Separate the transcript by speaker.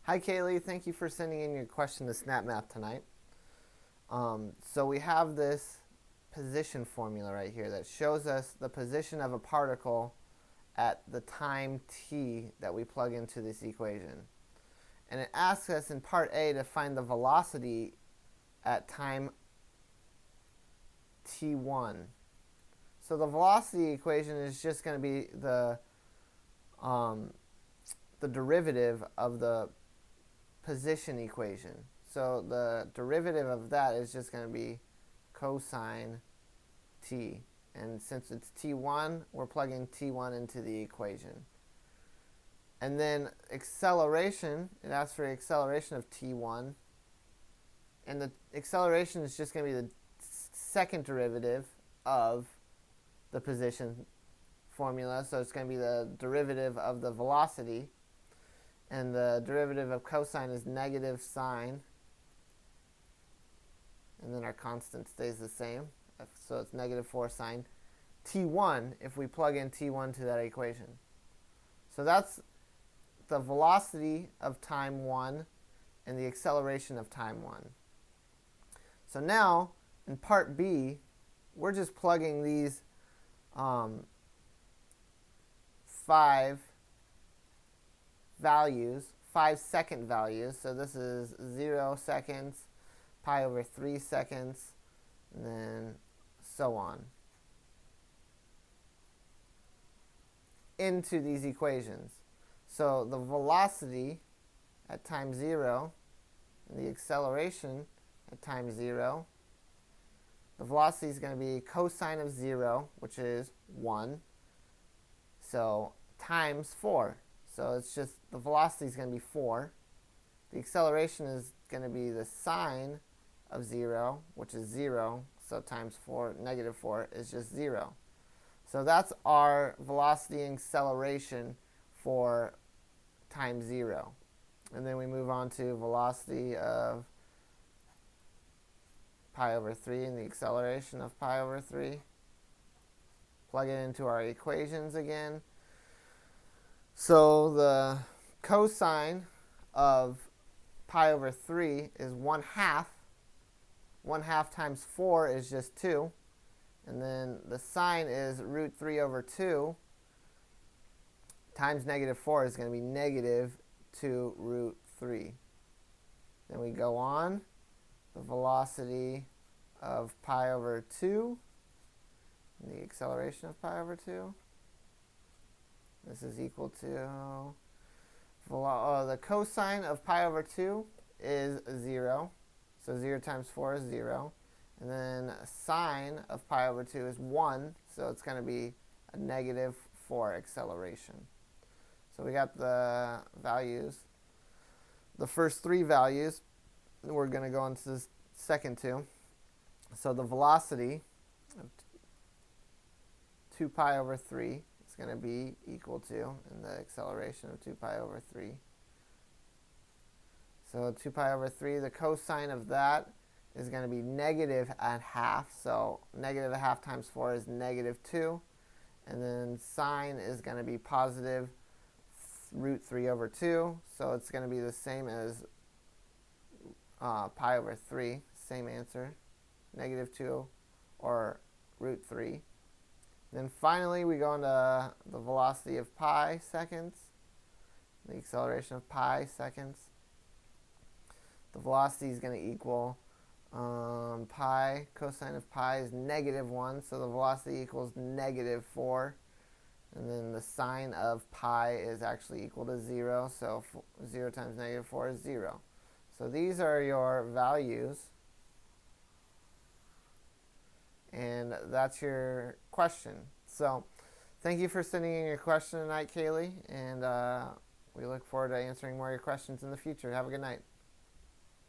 Speaker 1: Hi Kaylee, thank you for sending in your question to SnapMath tonight. So we have this position formula right here that shows us the position of a particle at the time t that we plug into this equation. And it asks us in part A to find the velocity at time t1. So the velocity equation is just going to be the derivative of the position equation. So the derivative of that is just going to be cosine t. And since it's t1, we're plugging t1 into the equation. And then acceleration, it asks for the acceleration of t1. And the acceleration is just going to be the second derivative of the position formula. So it's going to be the derivative of the velocity. And the derivative of cosine is negative sine. And then our constant stays the same. So it's negative 4 sine t1 if we plug in t1 to that equation. So that's the velocity of time 1 and the acceleration of time 1. So now, in part B, we're just plugging these 5 values, 5-second values. So this is 0 seconds, pi over 3 seconds, and then so on, into these equations. So the velocity at time 0 and the acceleration at time 0, the velocity is going to be cosine of 0, which is 1, so times 4. So it's just the velocity is going to be 4. The acceleration is going to be the sine of 0, which is 0. So times 4, negative 4 is just 0. So that's our velocity and acceleration for time 0. And then we move on to velocity of pi over 3 and the acceleration of pi over 3. Plug it into our equations again. So the cosine of pi over 3 is 1/2. 1/2 times 4 is just 2. And then the sine is root 3 over 2 times negative 4 is going to be negative 2 root 3. Then we go on. The velocity of pi over 2 and the acceleration of pi over 2. This is equal to the cosine of pi over 2 is 0. So 0 times 4 is 0. And then sine of pi over 2 is 1. So it's going to be a negative 4 acceleration. So we got the values. The first 3 values, we're going to go into the second 2. So the velocity of 2 pi over 3 is going to be equal to, and the acceleration of 2 pi over 3. So 2 pi over 3, the cosine of that is going to be negative 1/2. So negative 1/2 times 4 is negative 2. And then sine is going to be positive root 3 over 2. So it's going to be the same as pi over 3. Same answer. Negative 2 or root 3. Then finally we go into the velocity of pi seconds, the acceleration of pi seconds. The velocity is going to equal pi, cosine of pi is negative 1, so the velocity equals negative 4. And then the sine of pi is actually equal to 0, so 0 times negative 4 is 0. So these are your values. And that's your question. So thank you for sending in your question tonight, Kaylee. And we look forward to answering more of your questions in the future. Have a good night.